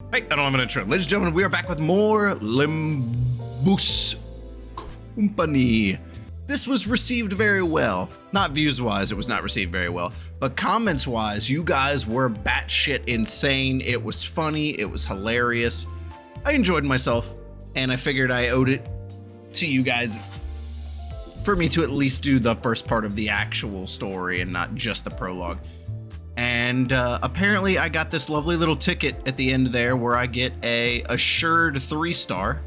Hey, I don't have an intro. Ladies and gentlemen, we are back with more Limbuscompany. This was received very well. Not views-wise, it was not received very well. But comments-wise, you guys were batshit insane. It was funny. It was hilarious. I enjoyed myself, and I figured I owed it to you guys for me to at least do the first part of the actual story and not just the prologue. And apparently I got this lovely little ticket at the end there where I get a assured 3-star.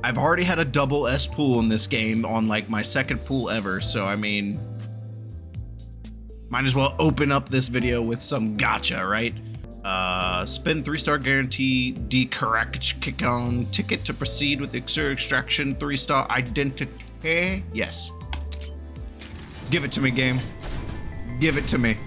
I've already had a double S pool in this game on like my second pool ever, so I mean, might as well open up this video with some gacha, right? Spend 3-star guarantee decorrection ticket to proceed with the extraction 3-star identity. Yes. Give it to me, game. Give it to me.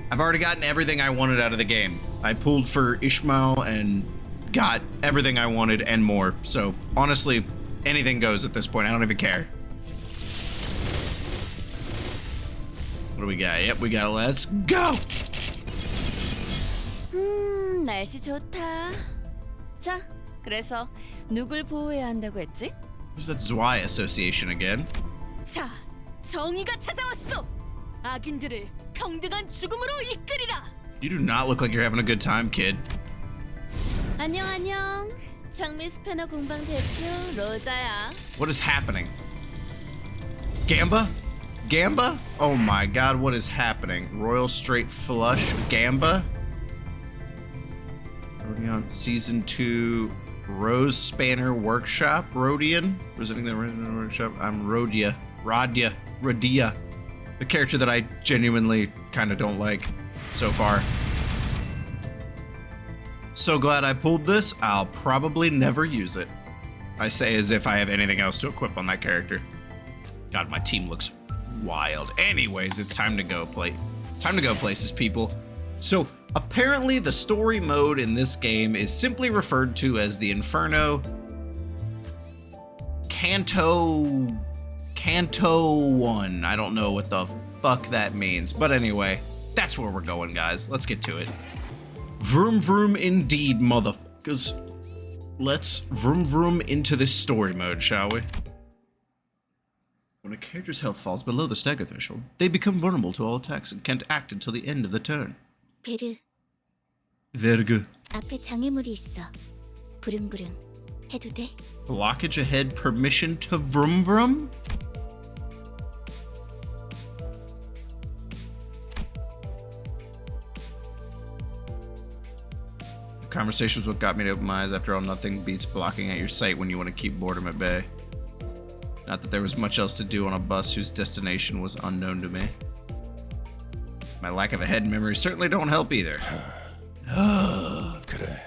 I've already gotten everything I wanted out of the game. I pulled for Ishmael and got everything I wanted and more. So honestly, anything goes at this point. I don't even care. What do we got? Yep, we got a let's go. 날씨 좋다. 자, 그래서 누굴 보호해야 한다고 했지? Who's that Zwei association again? 자, 정의가 찾아왔어. 악인들을 평등한 죽음으로 이끌이라. You do not look like you're having a good time, kid. 안녕 안녕. 장미 스패너 공방 대표 로자야. What is happening? Gamba? Gamba? Oh my god, what is happening? Royal Straight Flush? Gamba? Rodion Season 2 Rose Spanner Workshop? Rodion? Presenting the workshop? I'm Rodia. Rodia. The character that I genuinely kind of don't like so far. So glad I pulled this. I'll probably never use it. I say as if I have anything else to equip on that character. God, my team looks wild. Anyways, it's time to go play. It's time to go places, people. So apparently the story mode in this game is simply referred to as the Inferno Canto 1. I don't know what the fuck that means. But anyway, that's where we're going, guys. Let's get to it. Vroom vroom indeed, motherfuckers. Let's vroom vroom into this story mode, shall we? When a character's health falls below the stagger threshold, they become vulnerable to all attacks and can't act until the end of the turn. 베르, Verge. 앞에 장애물이 있어. 부릉부릉 해도 돼? Blockage ahead, permission to vroom vroom? Conversation was what got me to open my eyes. After all, nothing beats blocking at your sight when you want to keep boredom at bay. Not that there was much else to do on a bus whose destination was unknown to me. My lack of a head memory certainly don't help either. 그래.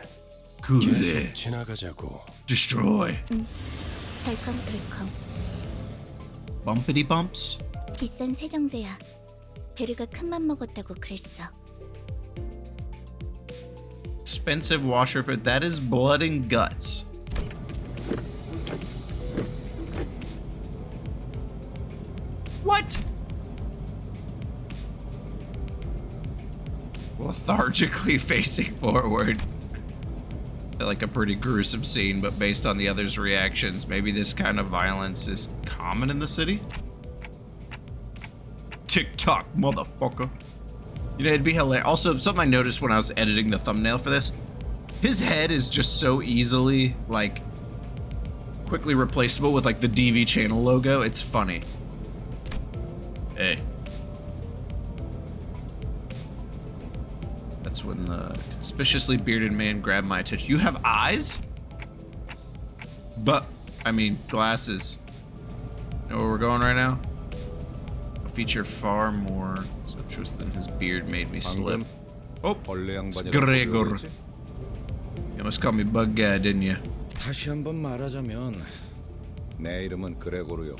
그래. 지나가자고. Destroy. 덜컹덜컹. Bumpity bumps? 비싼 세정제야. 베르가 큰맘 먹었다고 그랬어. Expensive washer for that is blood and guts. What? Lethargically facing forward. Like a pretty gruesome scene, but based on the others' reactions, maybe this kind of violence is common in the city? Tick-tock, motherfucker. You know, it'd be hilarious. Also, something I noticed when I was editing the thumbnail for this, his head is just so easily, like, quickly replaceable with, like, the DV channel logo. It's funny. Hey. That's when the conspicuously bearded man grabbed my attention. You have eyes? But, I mean, glasses. You know where we're going right now? Feature far more sumptuous than his beard made me slip. Oh, it's Gregor. You must call me Bug Guy, didn't you? 다시 한번 말하자면 내 이름은 그레고르요.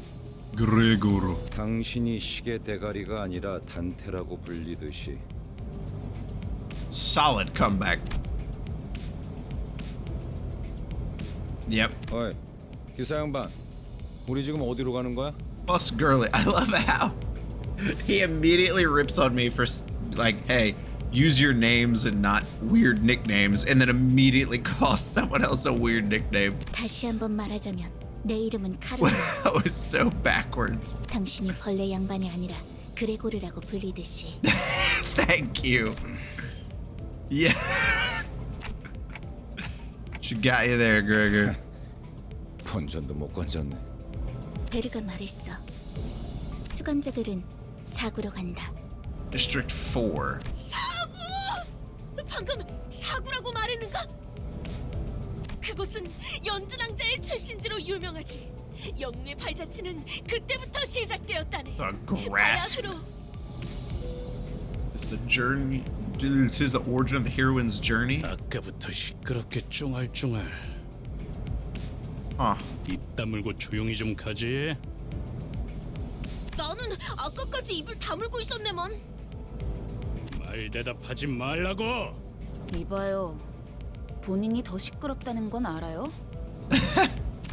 Gregor. 당신이 시계 대가리가 아니라 단테라고 불리듯이. Solid comeback. Yep. 어이, 기사 양반. 우리 지금 어디로 가는 거야? Bus girly. I love how he immediately rips on me for like, hey, use your names and not weird nicknames, and then immediately call someone else a weird nickname. 다시 한번 말하자면 내 이름은 카르마. That was so backwards. 당신이 벌레 양반이 아니라 그레고르라고 불리듯이. Thank you. Yeah. She got you there, Gregor. 본전도 못 건졌네. 베르가 말했어. 수감자들은 사구로 간다. District 4. 사구! 방금 사구라고 말했는가? 그곳은 연두낭자의 출신지로 유명하지. 영웅의 발자취는 그때부터 시작되었다네. The grasp. 바야흐로 Is the journey? Is the origin of the heroine's journey? 아까부터 시끄럽게 쫑알쫑알. 입 다물고 조용히 좀 가지. 나는 아까까지 입을 다물고 있었네만. 말 대답하지 말라고. 이봐요. 본인이 더 시끄럽다는 건 알아요?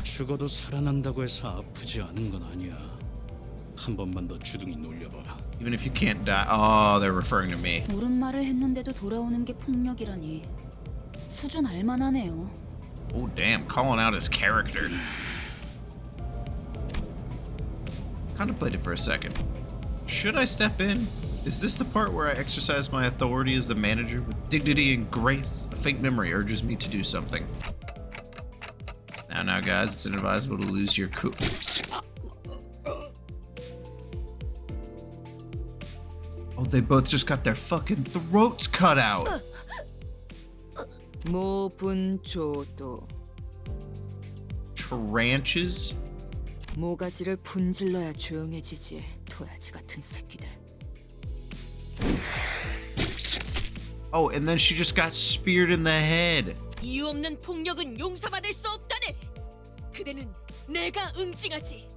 죽어도 살아난다고 해서 아프지 않은 건 아니야. 한 번만 더 주둥이 놀려봐. Even if you can't die. Oh, they're referring to me. 옳은 말을 했는데도 돌아오는 게 폭력이라니. 수준 알만하네요. Oh, damn. Calling out his character. Contemplated for a second. Should I step in? Is this the part where I exercise my authority as the manager with dignity and grace? A faint memory urges me to do something. Now, guys, it's inadvisable to lose your cool. Oh, they both just got their fucking throats cut out. 모분초도 Taranches? 모가지를 분질러야 조용해지지. 도야지 같은 새끼들. Oh, and then she just got speared in the head. 이유 없는 폭력은 용서받을 수 없다네. 그대는 내가 응징하지.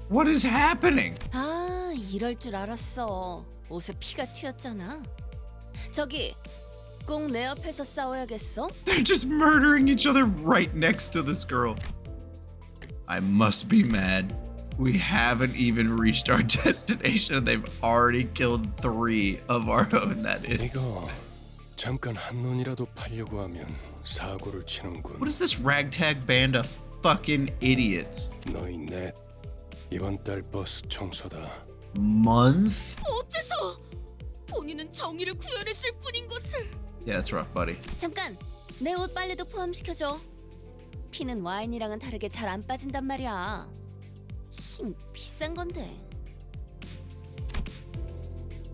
What is happening? 아, 이럴 줄 알았어. 옷에 피가 튀었잖아. 저기, 꼭 내 옆에서 싸워야겠어? They're just murdering each other right next to this girl. I must be mad. We haven't even reached our destination. They've already killed 3 of our own, that is. 이거 잠깐 한눈이라도 팔려고 하면 사고를 치는군. What is this ragtag band of fucking idiots? 너희 넷 이번 달 버스 청소다. Month? 어째서? 본인은 정의를 구현했을 뿐인 것을. Yeah, that's rough, buddy. 잠깐, 내 옷 빨래도 포함시켜줘. 피는 와인이랑은 다르게 잘 안 빠진단 말이야. 힝, 비싼 건데.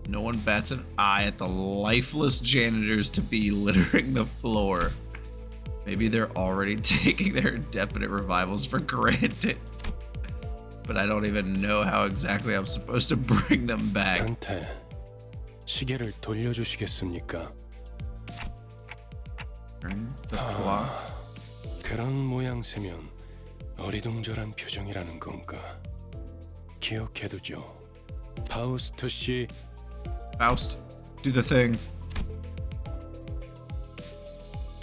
No one bats an eye at the lifeless janitors to be littering the floor. Maybe they're already taking their indefinite revivals for granted. But I don't even know how exactly I'm supposed to bring them back. 단테, 시계를 돌려주시겠습니까? Turn the clock. 그런 모양새면 어리둥절한 표정이라는 건가? 기억해두죠. 파우스트 씨. Faust, do the thing.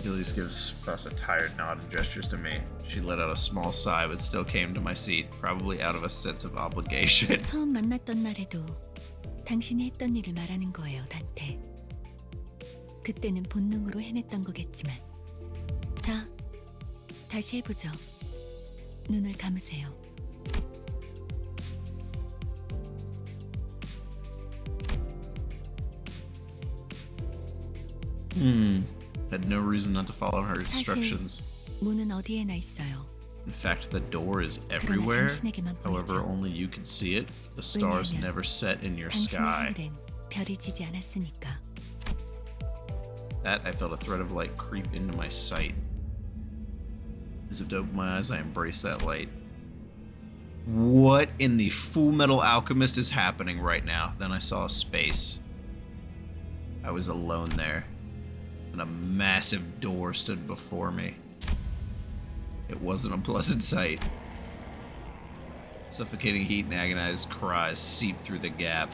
Julius gives Faust a tired nod and gestures to me. She let out a small sigh but still came to my seat, probably out of a sense of obligation. 처음 만났던 날에도 당신이 했던 일을 말하는 거예요, 단테. 그때는 본능으로 해냈던 거겠지만. 자, 다시 해보죠. 눈을 감으세요. Had no reason not to follow her instructions. 문은 어디에나 있어요. In fact, the door is everywhere. However, only you can see it. The stars never set in your 당신의 sky. 하늘엔 별이 지지 않았으니까. That I felt a thread of light creep into my sight. As if to open my eyes, I embraced that light. What in the Full Metal Alchemist is happening right now? Then I saw a space. I was alone there, and a massive door stood before me. It wasn't a pleasant sight. Suffocating heat and agonized cries seeped through the gap.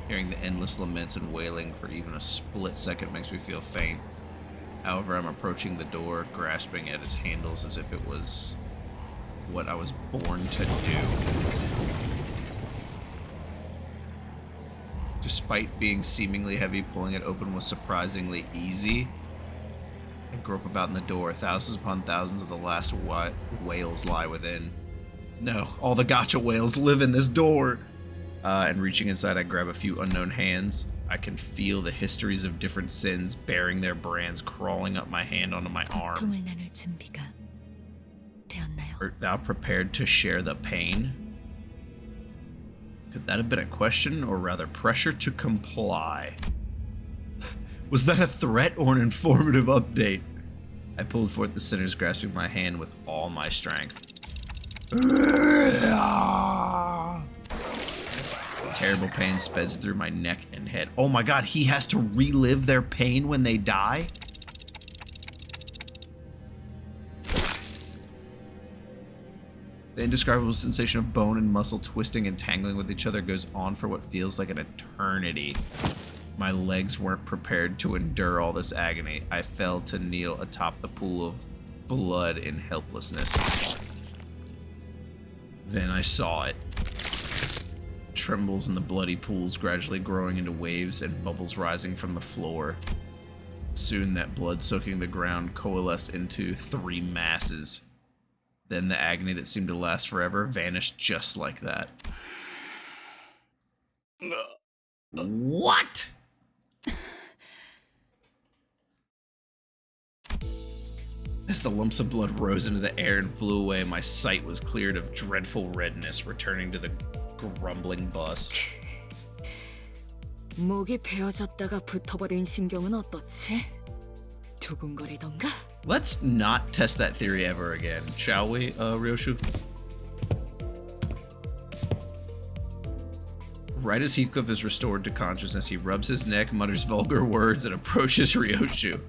Hearing the endless laments and wailing for even a split second makes me feel faint. However, I'm approaching the door, grasping at its handles as if it was what I was born to do. Despite being seemingly heavy, pulling it open was surprisingly easy. I grope about in the door. Thousands upon thousands of the last whales lie within. No, all the Gacha whales live in this door. And reaching inside, I grab a few unknown hands. I can feel the histories of different sins bearing their brands crawling up my hand onto my arm. 고통을 나눌 준비가 되었나요? Art thou prepared to share the pain? Could that have been a question, or rather pressure to comply? Was that a threat or an informative update? I pulled forth the sinners, grasping my hand with all my strength. Terrible pain speds through my neck and head. Oh my god, he has to relive their pain when they die? The indescribable sensation of bone and muscle twisting and tangling with each other goes on for what feels like an eternity. My legs weren't prepared to endure all this agony. I fell to kneel atop the pool of blood in helplessness. Then I saw it. Trembles in the bloody pools, gradually growing into waves and bubbles rising from the floor. Soon that blood soaking the ground coalesced into 3 masses. Then the agony that seemed to last forever vanished just like that. What? As the lumps of blood rose into the air and flew away, my sight was cleared of dreadful redness, returning to the grumbling bus. 목이 베어졌다가 붙어버린 심경은 어떻지? 두근거리던가? Let's not test that theory ever again, shall we, Ryoshu? Right as Heathcliff is restored to consciousness, he rubs his neck, mutters vulgar words, and approaches Ryoshu.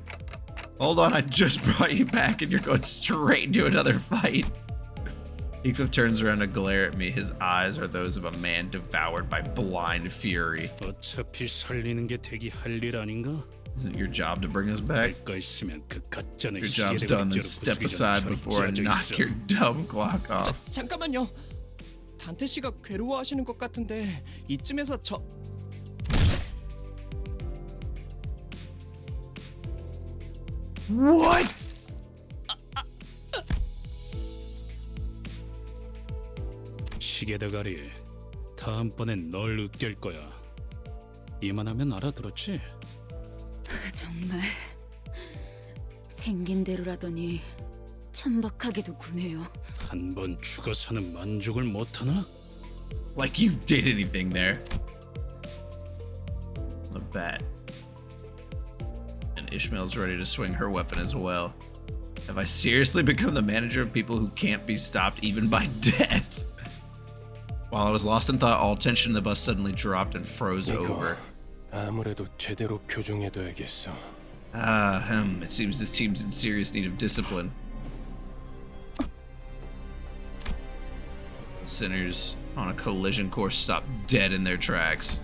Hold on, I just brought you back and you're going straight into another fight. Heathcliff turns around to glare at me. His eyes are those of a man devoured by blind fury. 어차피 살리는 게 대기 할 일 아닌가? Isn't it your job to bring us back? 할 거 있으면 그 가짜는 Your job's done, then step aside before I knock your dumb clock off. 잠깐만요. 단테 씨가 괴로워하시는 것 같은데 이쯤에서 저 What? 시계대가리, 다음번엔 널 으깰 거야. 이만하면 알아들었지? 정말 생긴 대로라더니 천박하게도 구네요. 한 번 죽어서는 만족을 못하나? Like you did anything there. A bat. And Ishmael's ready to swing her weapon as well. Have I seriously become the manager of people who can't be stopped even by death? While I was lost in thought, all tension in the bus suddenly dropped and froze over. 아무래도 제대로 교정해둬야겠어. It seems this team's in serious need of discipline. Sinners on a collision course stop dead in their tracks.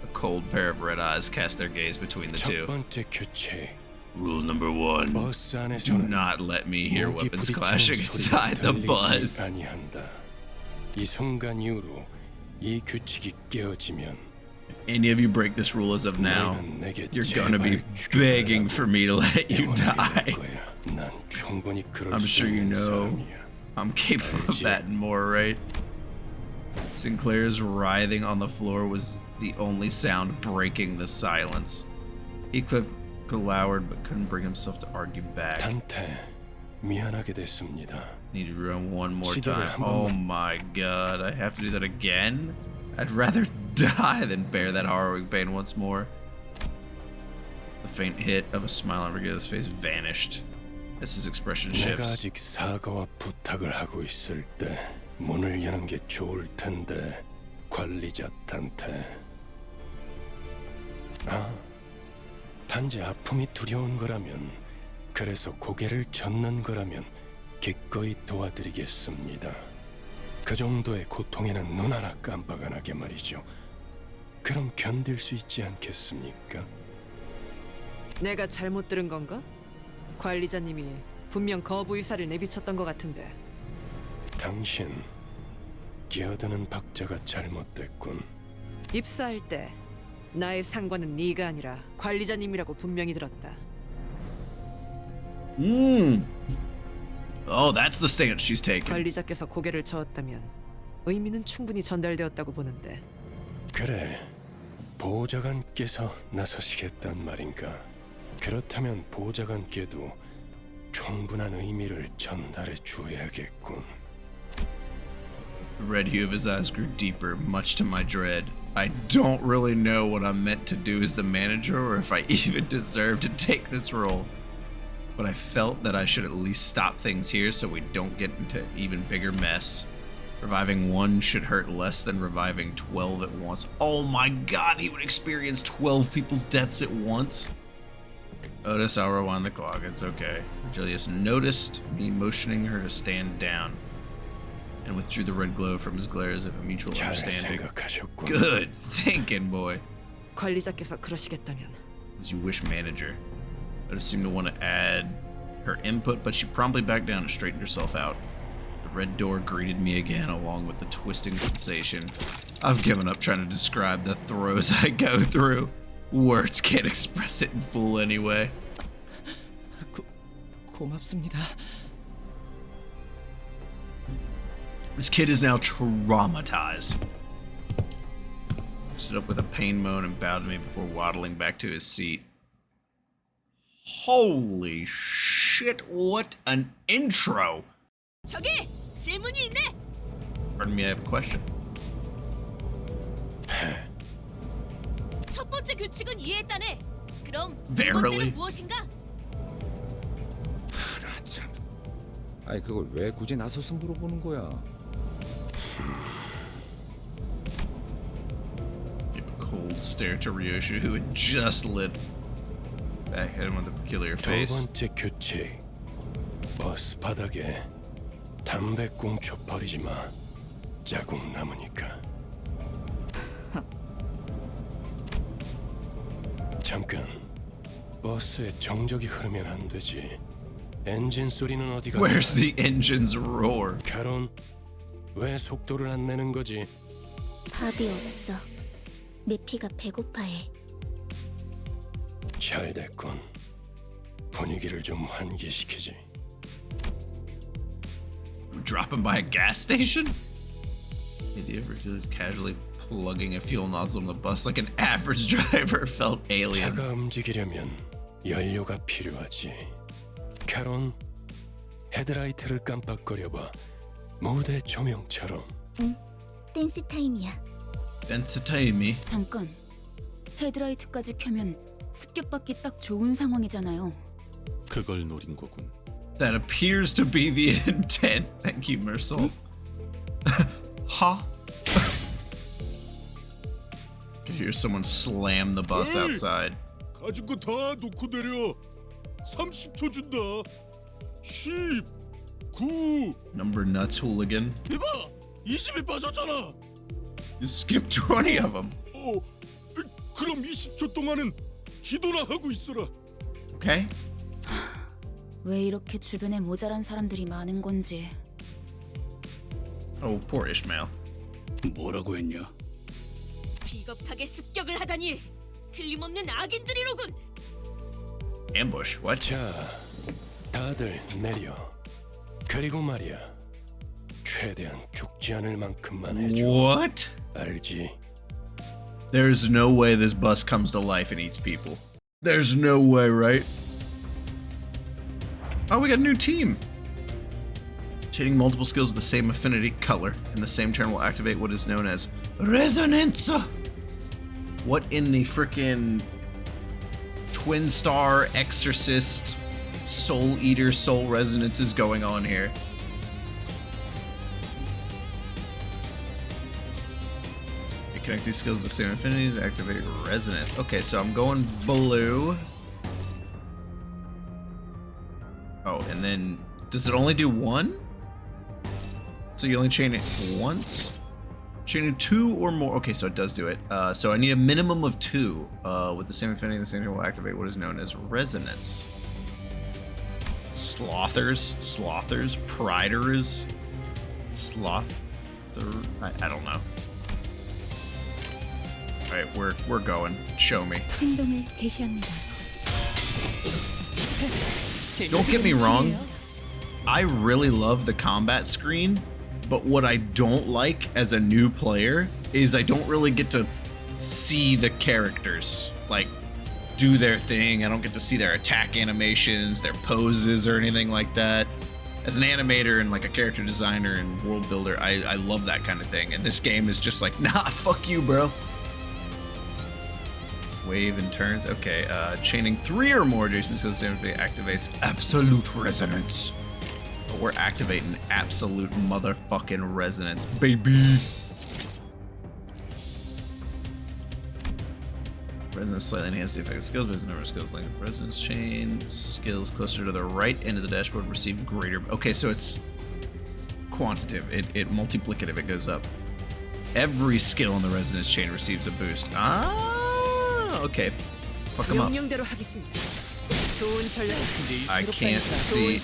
A cold pair of red eyes cast their gaze between the 첫 two. 번째 규칙. Rule number 1. 버스 Do 안에서는 not let me hear 무기 weapons 부딪히는 clashing inside the 소리가 bus. 들리지 아니한다. 이 순간 이후로 이 규칙이 깨어지면 Any of you break this rule as of now, 너희는 내게 you're gonna be 제발 begging for me to let you 영원하게 die. 될 거야. 난 충분히 그럴 I'm 수 sure you 있는 know 사람이야. I'm capable of that and more, right? Sinclair's writhing on the floor was the only sound breaking the silence. Heathcliff glowered but couldn't bring himself to argue back. 단테, 미안하게 됐습니다. Need to run one more 시계를 time. 한 Oh 번만. my god, I have to do that again? I'd rather die than bear that harrowing pain once more. The faint hit of a smile on Rigo's face vanished as his expression 내가 shifts. 아직 사과와 부탁을 하고 있을 때 문을 여는 게 좋을 텐데, 관리자 단테. 단지 아픔이 두려운 거라면, 그래서 고개를 젓는 거라면 기꺼이 도와드리겠습니다. 그 정도의 고통에는 눈 하나 깜빡 안 하게 말이죠. 그럼 견딜 수 있지 않겠습니까? 내가 잘못 들은 건가? 관리자님이 분명 거부 의사를 내비쳤던 것 같은데. 당신, 끼어드는 박자가 잘못됐군. 입사할 때 나의 상관은 네가 아니라 관리자님이라고 분명히 들었다. Oh, that's the stance she's taking. 관리자께서 고개를 저었다면 의미는 충분히 전달되었다고 보는데. 그래, 보좌관께서 나서시겠단 말인가? 그렇다면 보좌관께도 충분한 의미를 전달해 주어야겠군. The red hue of his eyes grew deeper, much to my dread. I don't really know what I'm meant to do as the manager or if I even deserve to take this role. But I felt that I should at least stop things here so we don't get into an even bigger mess. Reviving one should hurt less than reviving 12 at once. Oh my god, he would experience 12 people's deaths at once? Otis, I'll rewind the clock, it's okay. Julius noticed me motioning her to stand down and withdrew the red glow from his glare as if a mutual 잘 understanding. 생각하셨군. Good thinking, boy. 관리자께서 그러시겠다면 As you wish, manager. Otis seemed to want to add her input, but she promptly backed down and straightened herself out. The red door greeted me again, along with the twisting sensation. I've given up trying to describe the throes I go through. Words can't express it in full anyway. 고맙습니다. This kid is now traumatized. Stood up with a pain moan and bowed to me before waddling back to his seat. Holy shit, what an intro! 저기 질문이 있네. Pardon me, I have a question. 첫 번째 규칙은 이해했다네. 그럼 두 Verily? 번째는 무엇인가? 나 참. 아니 그걸 왜 굳이 나서서 물어보는 거야? Give a cold stare to Ryoshu, who had just lit back at him with a peculiar 두 face. 번째 규칙. 버스 바닥에 담배 꽁초 버리지 마. 자국 남으니까. 잠깐. 버스에 정적이 흐르면 안 되지. 엔진 소리는 어디가? Where's the engine's roar? 카론, 왜 속도를 안 내는 거지? 밥이 없어. 메피가 배고파해. 잘 됐군. 분위기를 좀 환기시키지. Drop him by a gas station? The Everett is casually plugging a fuel nozzle in the bus like an average driver felt alien. 차가 움직이려면 연료가 필요하지. 카론, 헤드라이트를 깜빡거려봐. 무대 조명처럼. 응, 댄스 타임이야. Dante Taimi. 잠깐. 헤드라이트까지 켜면 습격받기 딱 좋은 상황이잖아요. 그걸 노린 거군. That appears to be the intent. Thank you, Mersal. Huh? Could hear someone slam the bus outside. 가진 거 다 놓고 내려. 30초 준다. 10, 9. Number nuts hooligan. 이봐, 20이 빠졌잖아. You skipped 20 of them. 그럼 20초 동안은 기도나 하고 있어라. Okay. 왜 이렇게 주변에 모자란 사람들이 많은 건지. Oh, poor Ishmael. 뭐라고 했냐? 비겁하게 습격을 하다니. 틀림없는 악인들이로군. Ambush. What? 자, 다들 내려. 그리고 말이야. 최대한 죽지 않을 만큼만 해줘. What? 알지? There's no way this bus comes to life and eats people. There's no way, right? Oh, we got a new team. Shading multiple skills with the same affinity color in the same turn will activate what is known as resonance. What in the frickin' Twin Star Exorcist Soul Eater Soul Resonance is going on here? You connect these skills with the same affinities, activate resonance. Okay, so I'm going blue. Oh, and then does it only do one? So you only chain it once? Chain it 2 or more. Okay, so it does do it. So I need a minimum of 2. With the same affinity, the same turn will activate what is known as resonance. Slothers, priders, I don't know. Alright, we're going. Show me. 행동을 개시합니다. Don't get me wrong, I really love the combat screen, but what I don't like as a new player is I don't really get to see the characters, like, do their thing. I don't get to see their attack animations, their poses, or anything like that. As an animator and like a character designer and world builder, I love that kind of thing, and this game is just like, nah, fuck you, bro. Wave and turns. Okay, chaining 3 or more adjacent skills activates absolute resonance. But we're activating absolute motherfucking resonance, baby. Resonance slightly enhances the effect of skills, but number of skills like resonance chain. Skills closer to the right end of the dashboard receive greater. Okay, so it's quantitative. It multiplicative. It goes up. Every skill in the resonance chain receives a boost. Okay. Fuck him up. I can't see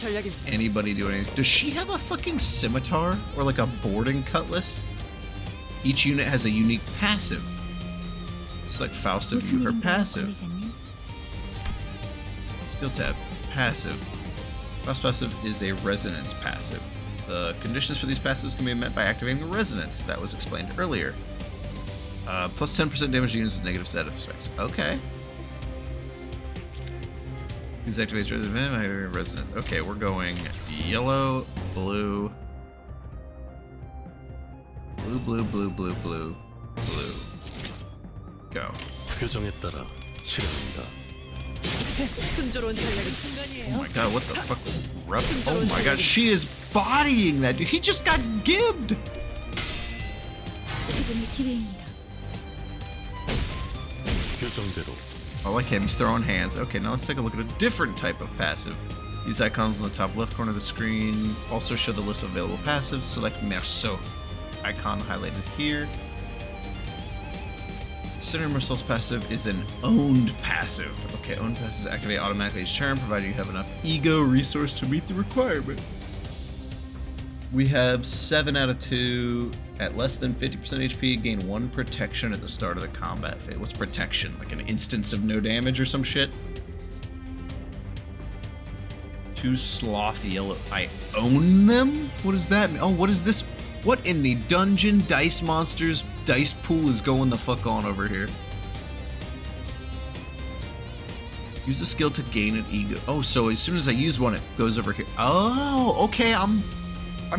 anybody doing anything. Does she have a fucking scimitar or like a boarding cutlass? Each unit has a unique passive. Select Faust to view her passive. Skill tab. Passive. Faust passive is a resonance passive. The conditions for these passives can be met by activating the resonance that was explained earlier. Plus 10% damage to units with negative status effects. Okay. These activates resonance. Okay, we're going yellow, blue, blue, blue, blue, blue, blue, blue. Go. 표정에 따라 실행한다. Oh my god, what the fuck? Oh my god, she is bodying that dude. He just got gibbed. 지금이 기회입니다. 표정대로. I like him, he's throwing hands. Okay, now let's take a look at a different type of passive. These icons on the top left corner of the screen also show the list of available passives. Select Merceau. Icon highlighted here. Center Merceau's passive is an owned passive. Okay, owned passives activate automatically each turn, provided you have enough ego resource to meet the requirement. We have 7 out of 2 at less than 50% HP, gain 1 protection at the start of the combat phase. What's protection? Like an instance of no damage or some shit? 2 sloth yellow. I own them? What does that mean? Oh, what is this? What in the dungeon dice monsters dice pool is going the fuck on over here? Use a skill to gain an ego. Oh, so as soon as I use one, it goes over here. Oh, okay, I'm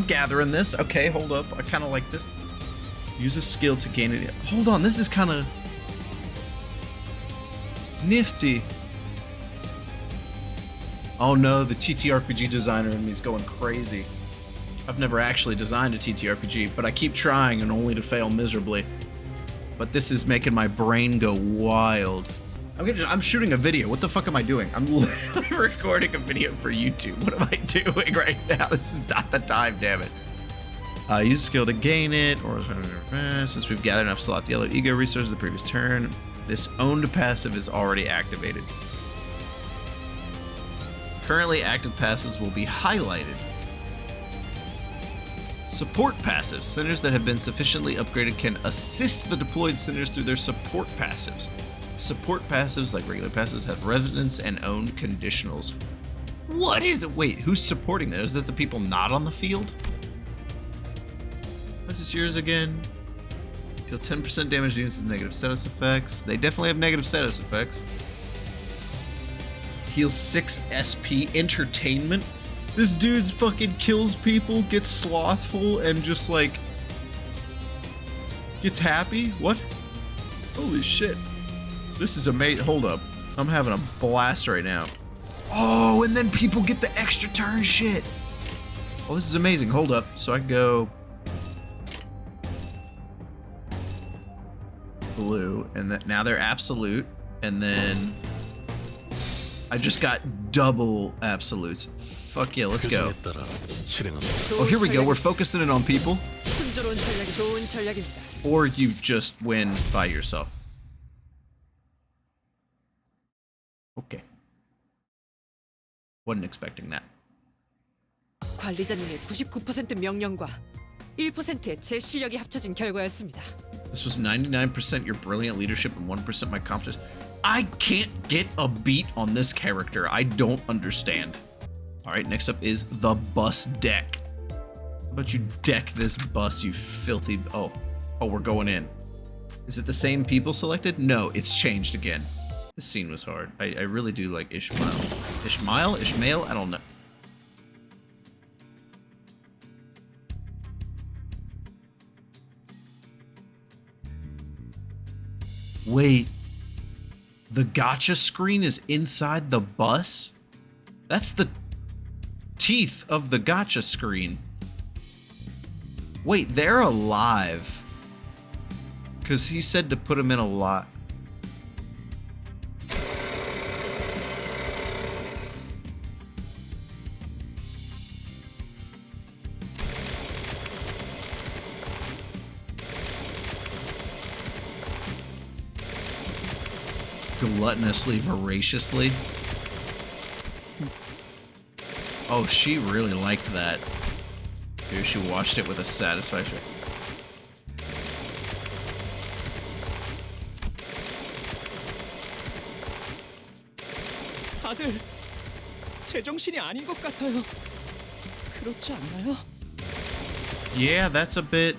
gathering this. Okay, hold up. I kind of like this. Use a skill to gain it. Hold on, this is kind of nifty. Oh no, the TTRPG designer in me is going crazy. I've never actually designed a TTRPG, but I keep trying and only to fail miserably. But this is making my brain go wild. I'm shooting a video. What the fuck am I doing? I'm literally recording a video for YouTube. What am I doing right now? This is not the time, damn it. Use skill to gain it, or since we've gathered enough slot yellow ego resources the previous turn, this owned passive is already activated. Currently active passives will be highlighted. Support passives. Centers that have been sufficiently upgraded can assist the deployed centers through their support passives. Support passives, like regular passives, have resonance and owned conditionals. What is it? Wait, who's supporting that? Is that the people not on the field? What is yours again? Deal 10% damage to units with negative status effects. They definitely have negative status effects. Heal 6 SP. Entertainment. This dude's fucking kills people, gets slothful, and just like gets happy. What? Holy shit. This is amazing. Hold up. I'm having a blast right now. Oh, and then people get the extra turn shit. Oh, this is amazing. Hold up. So I go blue, and then now they're absolute, and then I just got double absolutes. Fuck yeah, let's go. Oh, here we go. We're focusing it on people. Or you just win by yourself. Okay. Wasn't expecting that. 관리자님의 99% 명령과 1%의 제 실력이 합쳐진 결과였습니다. This was 99% your brilliant leadership and 1% my competence. I can't get a beat on this character. I don't understand. All right, next up is the bus deck. How about you deck this bus, you filthy... Oh, we're going in. Is it the same people selected? No, it's changed again. This scene was hard. I really do like Ishmael. Ishmael? I don't know. Wait. The Gacha screen is inside the bus? That's the teeth of the Gacha screen. Wait, they're alive. Because he said to put them in a lot. Gluttonously, voraciously. Oh, she really liked that. Here she watched it with a satisfaction. 다들 제정신이 아닌 것 같아요. 그렇지 않나요? Yeah, that's a bit...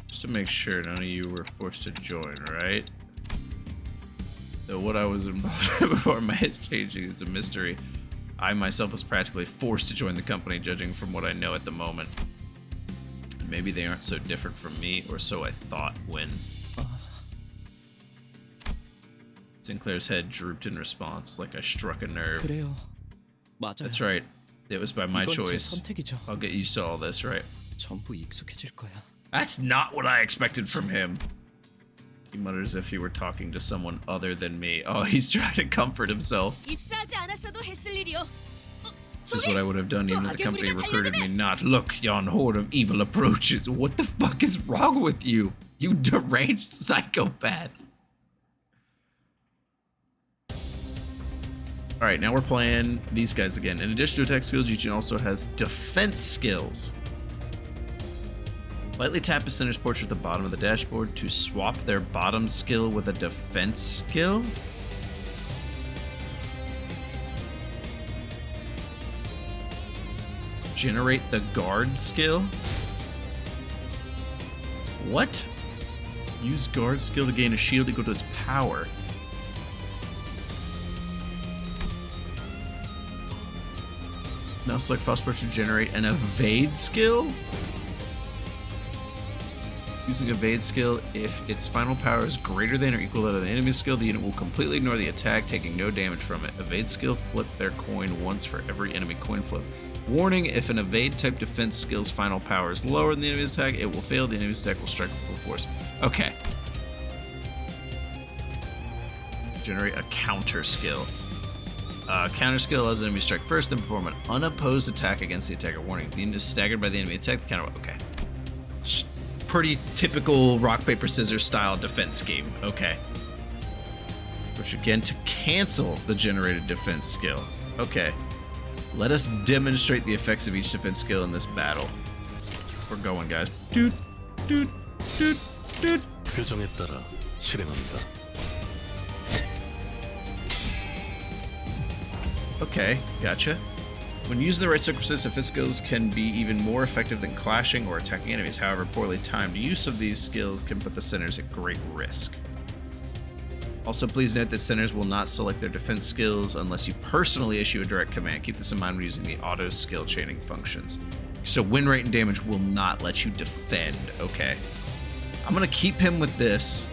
Just to make sure none of you were forced to join, right? So what I was involved in before my head's changing is a mystery. I myself was practically forced to join the company, judging from what I know at the moment. And maybe they aren't so different from me, or so I thought when... Sinclair's head drooped in response, like I struck a nerve. 그래요. 맞아요. That's right. It was by my 이건 제 choice. 선택이죠. I'll get used to all this, right? 전부 익숙해질 거야. That's not what I expected from him. He muttered as if he were talking to someone other than me. Oh, he's trying to comfort himself. 입사하지 않았어도 했을 일이요. This is what I would have done even if the company recruited me not. Look, yon horde of evil approaches. What the fuck is wrong with you? You deranged psychopath. Alright, now we're playing these guys again. In addition to attack skills, Yujin also has defense skills. Lightly tap a center's portrait at the bottom of the dashboard to swap their bottom skill with a defense skill. Generate the guard skill. What? Use guard skill to gain a shield equal to its power. Now select Frostburst to generate an evade skill. Using evade skill, if its final power is greater than or equal to the enemy's skill, the unit will completely ignore the attack, taking no damage from it. Evade skill, flip their coin once for every enemy coin flip. Warning, if an evade type defense skill's final power is lower than the enemy's attack, it will fail. The enemy's attack will strike with full force. Okay. Generate a counter skill. Counter skill allows the enemy to strike first, then perform an unopposed attack against the attacker. Warning, if the unit is staggered by the enemy attack, the counter... Okay. Pretty typical rock, paper, scissors style defense scheme. Okay. Push again to cancel the generated defense skill. Okay. Let us demonstrate the effects of each defense skill in this battle. We're going, guys. Doot, doot, doot, doot. 표정에 따라 실행한다. Okay, gotcha. When using the right circumstances, defense skills can be even more effective than clashing or attacking enemies. However, poorly timed use of these skills can put the centers at great risk. Also, please note that centers will not select their defense skills unless you personally issue a direct command. Keep this in mind when using the auto skill chaining functions. So win rate and damage will not let you defend. Okay. I'm gonna keep him with this.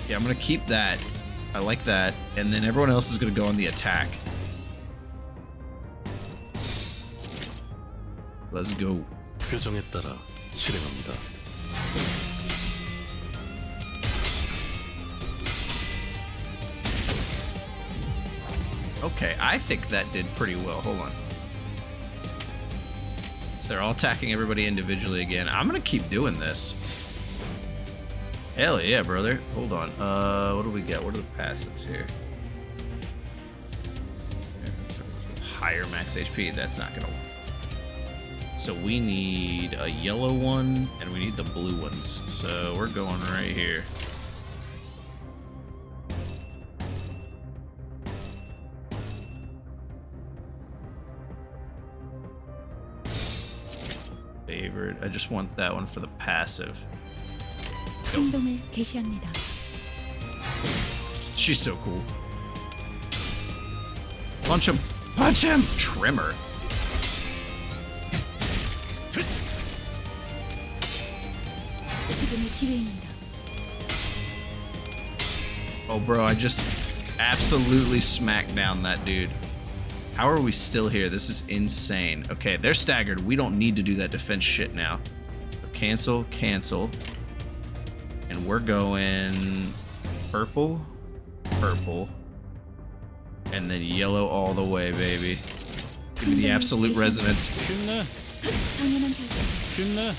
Yeah, I'm gonna keep that. I like that. And then everyone else is gonna go on the attack. Let's go. 표정에 따라 실행합니다. Okay, I think that did pretty well. Hold on. So they're all attacking everybody individually again. I'm gonna keep doing this. Hell yeah, brother. Hold on. What do we get? What are the passives here? Higher max HP. That's not gonna work. So we need a yellow one, and we need the blue ones. So we're going right here. Favorite. I just want that one for the passive. 행동을 개시합니다. She's so cool. Punch him! Punch him! Trimmer. 지금이 기회입니다. Oh, bro, I just absolutely smacked down that dude. How are we still here? This is insane. Okay, they're staggered. We don't need to do that defense shit now. So cancel, cancel. And we're going purple, purple, and then yellow all the way, baby. Give me the absolute resonance. 끝나. 당연한 결과. 끝나.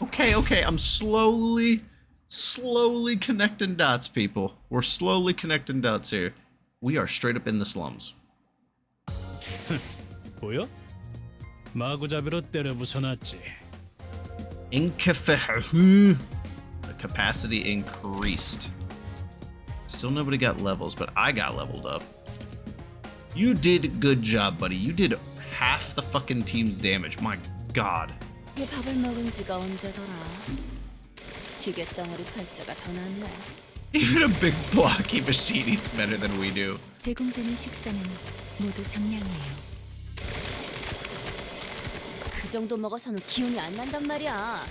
Okay, I'm slowly connecting dots, people. We're slowly connecting dots here. We are straight up in the slums. 보여? 마구잡이로 때려 부숴놨지. The capacity increased. Still nobody got levels, but I got leveled up. You did a good job, buddy. You did half the fucking team's damage. My god. 이게 밥을 먹은 지가 언제더라. 기계 덩어리 팔자가 더 낫네. Even a big blocky machine eats better than we do. 제공되는 식사는 모두 정량이에요. 그 정도 먹어서는 기운이 안 난단 말이야.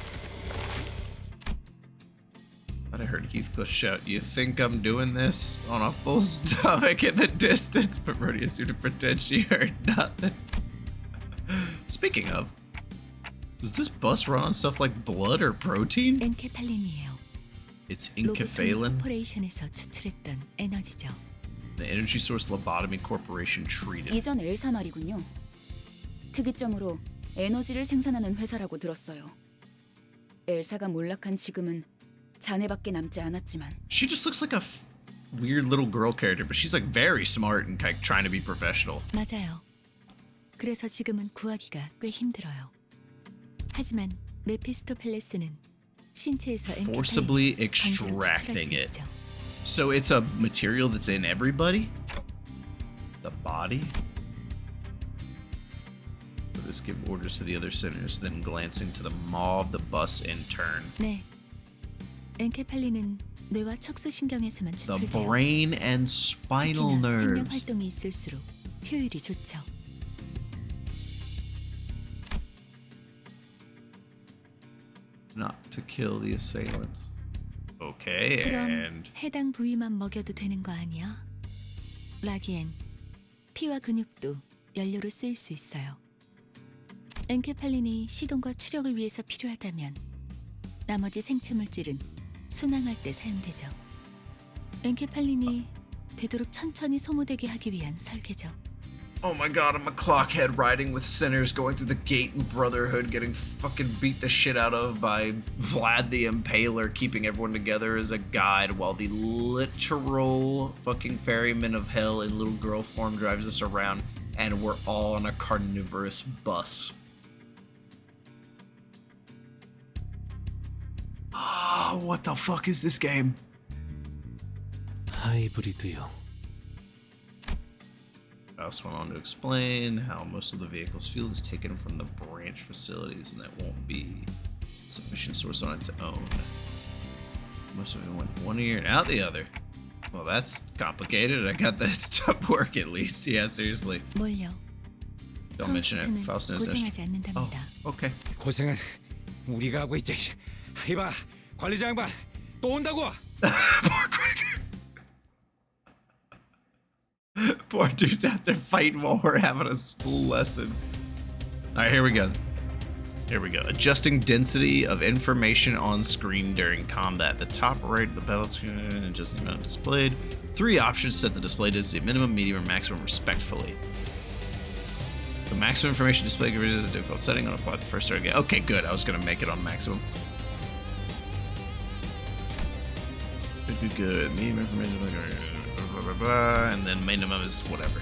But I heard Heathcliff shout, "You think I'm doing this?" on a full stomach in the distance. But Rhodia seemed to pretend she heard nothing. Speaking of, does this bus run on stuff like blood or protein? 엔케팔린이에요. It's 로보톤 Incaphalin. 코퍼레이션에서 추출했던 에너지죠. The energy source Lobotomy Corporation treated. 이전 엘사 말이군요. 특이점으로 에너지를 생산하는 회사라고 들었어요. 엘사가 몰락한 지금은 자네밖에 남지 않았지만 She just looks like a weird little girl character, but she's like very smart and like trying to be professional. 맞아요. 그래서 지금은 구하기가 꽤 힘들어요. 하지만 메피스토펠레스는 신체에서 Forcibly 엔케팔린을 강제로 추출할 extracting 수 it. 있죠. So it's a material that's in everybody? The body? Let us give orders to the other sinners, then glancing to the mob, the bus in turn. 네. 엔케팔린은 뇌와 척수신경에서만 The 추출돼요. brain and spinal 특히나 생명 nerves. 활동이 있을수록 효율이 좋죠. Not to kill the assailants. Okay, 그럼 and 해당 부위만 먹여도 되는 거 아니야? 라기엔 피와 근육도 연료로 쓰일 수 있어요. 엔케팔린이 시동과 추력을 위해서 필요하다면 나머지 생체 물질은 순항할 때 사용되죠. 엔케팔린이 되도록 천천히 소모되게 하기 위한 설계죠. oh my god, I'm a clockhead riding with sinners going through the gate and Brotherhood, getting fucking beat the shit out of by Vlad the Impaler, keeping everyone together as a guide while the literal fucking ferryman of hell in little girl form drives us around, and we're all on a carnivorous bus. Ah, what the fuck is this game? 하이브리드요. Faust went on to explain how most of the vehicle's fuel is taken from the branch facilities and that won't be sufficient source on its own. Most of it went one ear and out the other. Well, that's complicated. I got that. It's tough work at least. Yeah, seriously. 뭘요? Don't mention it. 파우스트는 Faust knows that. 고생하지 Oh, 않는답니다. okay. 고생은 우리가 하고 있지. 이봐, 관리자 양반 또 온다고. Poor Gregor. Poor dude's out there fighting while we're having a school lesson. All right, here we go. Here we go. Adjusting density of information on screen during combat. The top right of the battle screen, adjusting the amount displayed. 3 options set the display density minimum, medium, or maximum respectfully. The maximum information display is a default setting on apply the first start again. Okay, good. I was gonna make it on maximum. Good. Medium information, blah, blah, blah, and then minimum is whatever.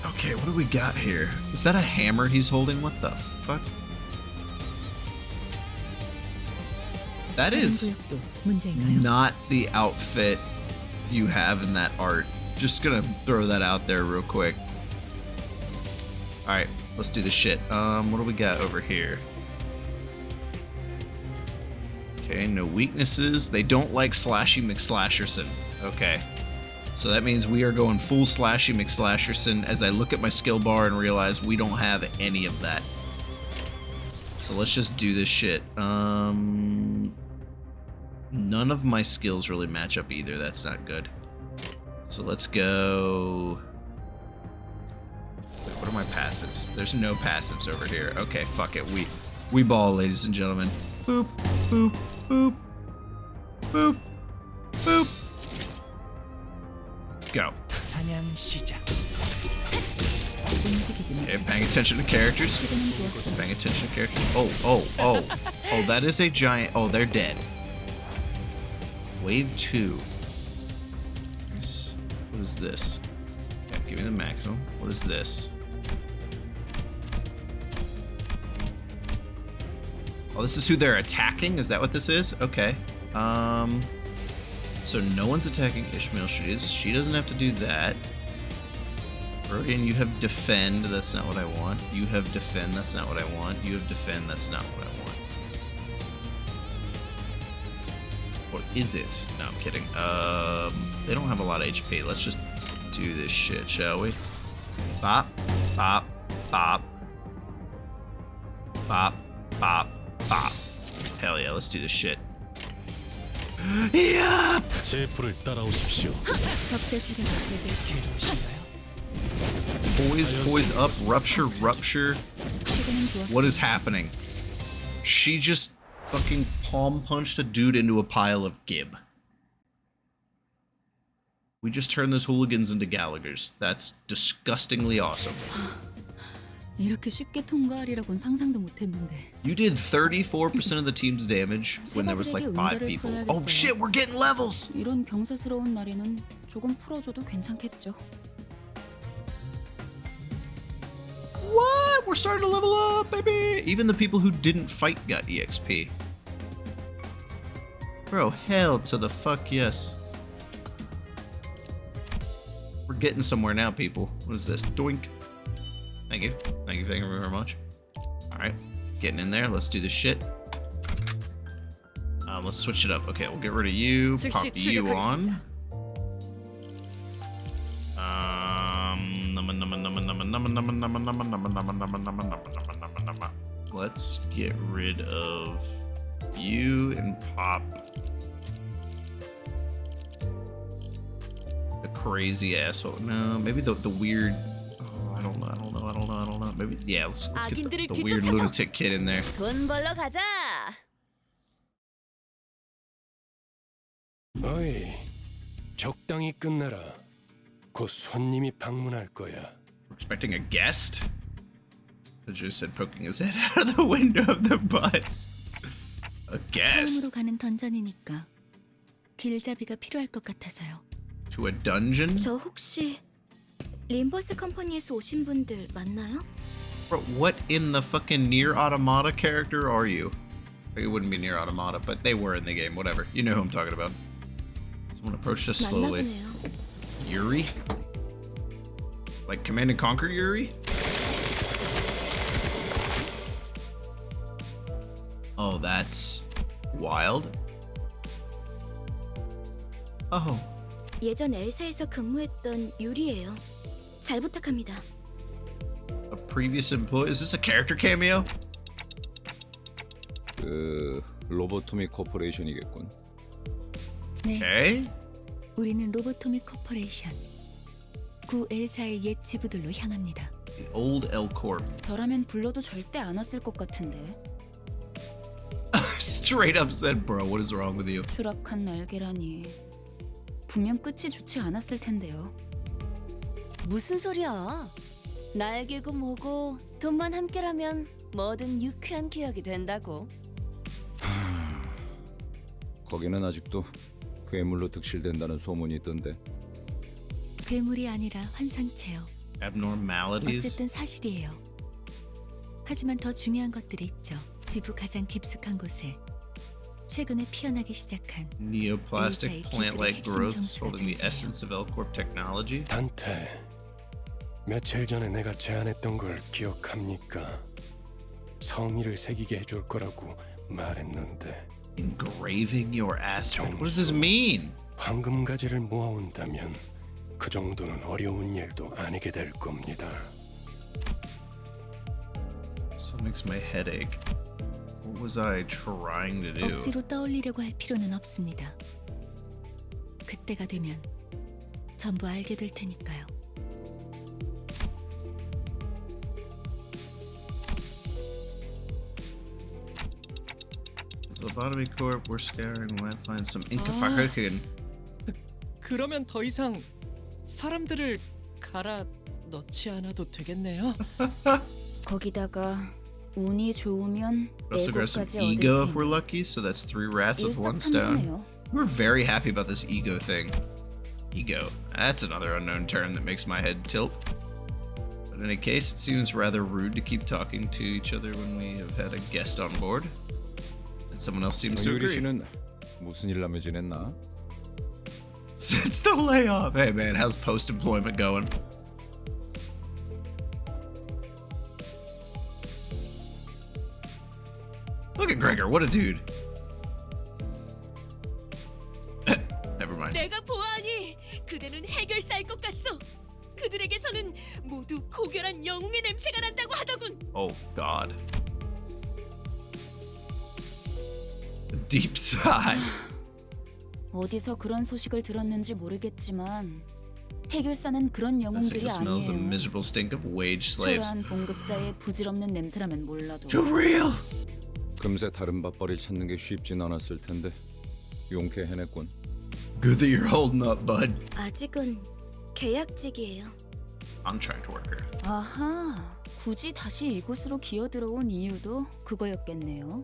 Okay, what do we got here? Is that a hammer he's holding? What the fuck? That is 구역도 문제인가요? not the outfit you have in that art. Just gonna throw that out there real quick. Alright, let's do this shit. What do we got over here? Okay, no weaknesses. They don't like Slashy McSlasherson. Okay. So that means we are going full Slashy McSlasherson as I look at my skill bar and realize we don't have any of that. So let's just do this shit. None of my skills really match up either. That's not good. So let's go... Wait, what are my passives? There's no passives over here. Okay, fuck it. We ball, ladies and gentlemen. Boop, boop, boop, boop, boop. Go. Okay, paying attention to characters. Paying attention to characters. Oh, that is a giant. Oh, they're dead. Wave 2. What is this? Okay, give me the maximum. What is this? Oh, this is who they're attacking? Is that what this is? Okay. So no one's attacking Ishmael. She doesn't have to do that. Rodian, you have defend. That's not what I want. You have defend. That's not what I want. You have defend. That's not what I want. What is it? No, I'm kidding. They don't have a lot of HP. Let's just do this shit, shall we? Bop, bop, bop. Bop, bop, bop. Hell yeah, let's do this shit. Yeah! 제 불을 따라오십시오. 적대 세력에게 Poise up, rupture. 최근은 좋았어. What is happening? She just fucking palm punched a dude into a pile of gib. We just turned those hooligans into Gallaghers. That's disgustingly awesome. 이렇게 쉽게 통과하리라고는 상상도 못했는데. You did 34% of the team's damage when there was like 5 people. Oh shit, we're getting levels! 이런 경사스러운 날에는 조금 풀어줘도 괜찮겠죠. What? We're starting to level up, baby! Even the people who didn't fight got EXP. Bro, hell to the fuck yes. We're getting somewhere now, people. What is this? Doink. Thank you. Thank you very much. Alright, getting in there. Let's do this shit. Let's switch it up. Okay, we'll get rid of you. Pop you on. Let's get rid of you and pop the crazy asshole. No, maybe the weird. Oh, I don't know. Maybe yeah. Let's get the weird lunatic kid in there. 돈 벌러 가자. 어이, 적당히 끝내라. 곧 손님이 방문할 거야. We're expecting a guest. I just said poking his head out of the window of the bus. A guest 처음으로 가는 던전이니까 길잡이가 필요할 것 같아서요. to a dungeon. 저 혹시 림버스 컴퍼니에서 오신 분들 맞나요? Bro, what in the fucking Nier Automata character are you? Like, it wouldn't be Nier Automata, but they were in the game. Whatever. You know who I'm talking about. Someone approached us slowly. 맞나 보네요. Yuri? Like Command and Conquer Yuri? Oh, that's wild. Oh. 예전 엘사에서 근무했던 유리예요. 잘 부탁합니다. A previous employee? Is this a character cameo? 로보토미 코퍼레이션이겠군. 네, Okay. 우리는 로보토미 코퍼레이션. 구 엘사의 옛 지부들로 향합니다. The old L Corp. 저라면 불러도 절대 안 왔을 것 같은데. Straight up said, bro, what is wrong with you? 추락한 날개라니. 분명 끝이 좋지 않았을 텐데요. 무슨 소리야? 날개고 뭐고 돈만 함께라면 뭐든 유쾌한 기억이 된다고. 거기는 아직도 괴물로 득실된다는 소문이 있던데. 괴물이 아니라 환상체요. Abnormalities. 어쨌든 사실이에요. 하지만 더 중요한 것들이 있죠. 지구 가장 깊숙한 곳에 최근에 피어나기 시작한 Neoplastic plant-like 기술의 핵심 growths 정수가 holding the 존재해요. essence of L-Corp technology. 단테, 며칠 전에 내가 제안했던 걸 기억합니까? 성의를 새기게 해줄 거라고 말했는데 Engraving your ass. What does this mean? 황금 가지를 모아온다면 그 정도는 어려운 일도 아니게 될 겁니다. This makes my head ache. What was I trying to do? 억지로 떠올리려고 할 필요는 없습니다. 그때가 되면 전부 알게 될 테니까요. Lobotomy Corp, we're scouring. We might find some Inkafahukin. 그러면 더 이상 사람들을 갈아 넣지 않아도 되겠네요. 거기다가 운이 좋으면 Also grab some 에고까지 ego if 얻을 we're 테니 lucky, so that's 3 rats with 1 stone. 일석삼조네요. We're very happy about this ego thing. Ego. That's another unknown term that makes my head tilt. But in any case, it seems rather rude to keep talking to each other when we have had a guest on board. And someone else seems to 유리 agree. 씨는 무슨 일 하며 지냈나? Since the layoff. Hey man, how's post-employment going? Look at Gregor, what a dude. Never mind. 내가 보아하니 그대는 해결사일 것 같소. 그들에게서는 모두 고결한 영웅의 냄새가 난다고 하더군. Oh god. A deep sigh. 어디서 그런 소식을 들었는지 모르겠지만 해결사는 그런 This 영웅들이 thing smells the 아니에요. miserable stink of wage slaves. 초라한 봉급자의 부질없는 냄새라면 몰라도 Too real. 금세 다른 밥벌이를 찾는 게 쉽진 않았을 텐데 용케 해냈군. Good that you're holding up, bud. 아직은 계약직이에요. Contract worker. 아하, 굳이 다시 이곳으로 기어들어온 이유도 그거였겠네요.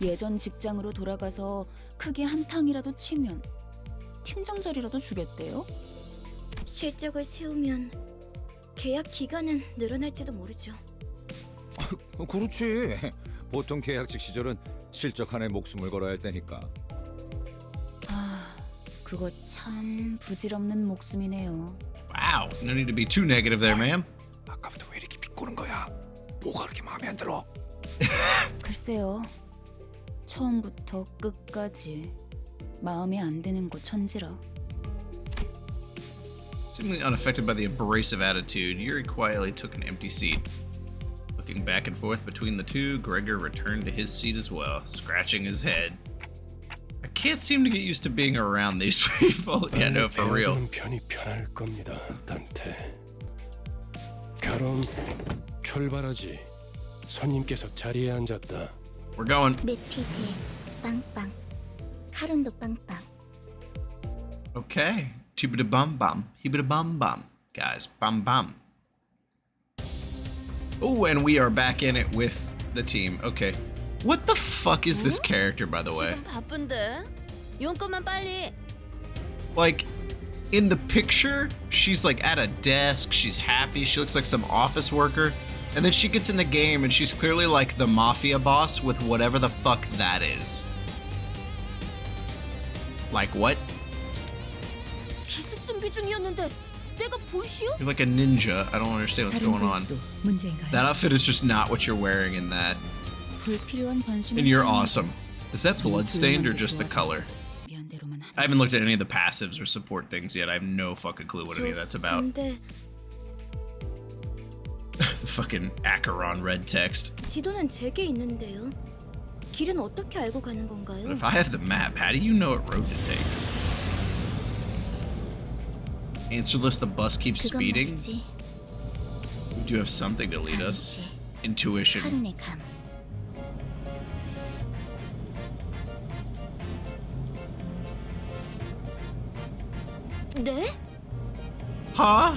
예전 직장으로 돌아가서 크게 한탕이라도 치면 팀장 자리라도 주겠대요? 실적을 세우면 계약 기간은 늘어날지도 모르죠. 그렇지. 보통 계약직 시절은 실적 한에 목숨을 걸어야 할 때니까. 아, 그거 참 부질없는 목숨이네요. Wow, no need to be too negative there, ma'am. 아까부터 왜 이렇게 비꼬는 거야? 뭐가 그렇게 마음에 안 들어? 글쎄요. 처음부터 끝까지 마음에 안 드는 거 천지라. Seemingly unaffected by the abrasive attitude, Yuri quietly took an empty seat. Looking back and forth between the two, Gregor returned to his seat as well, scratching his head. I can't seem to get used to being around these people. Yeah, no, for real. 편이 편할 겁니다, 단테. 그럼 출발하지. 손님께서 자리에 앉았다. We're going. 메피페 빵빵 카룬도 빵빵. Okay. Chibida bum bum. Hibida bum bum. Guys, bum bum. Oh, and we are back in it with the team. Okay. What the fuck is this character, by the way? 지금 바쁜데. 용건만 빨리. Like, in the picture, she's like at a desk, she's happy, she looks like some office worker, and then she gets in the game and she's clearly like the mafia boss with whatever the fuck that is. Like what? 기습 준비 중이었는데 내가 보이시오? You're like a ninja. I don't understand what's going on. 문제인가요? That outfit is just not what you're wearing in that. 불필요한 변심을 And you're 사용해서 awesome. Is that bloodstained or just the color? 미안대로만 하면 I haven't looked at any of the passives or support things yet. I have no fucking clue what any of that's about. 근데 The fucking Acheron red text. 지도는 제게 있는데요. 길은 어떻게 알고 가는 건가요? But if I have the map, how do you know what road to take? Answerless, the bus keeps 그건 speeding. 말이지. We do have something to lead us. 감시, Intuition. 카룬의 감. 네? Huh?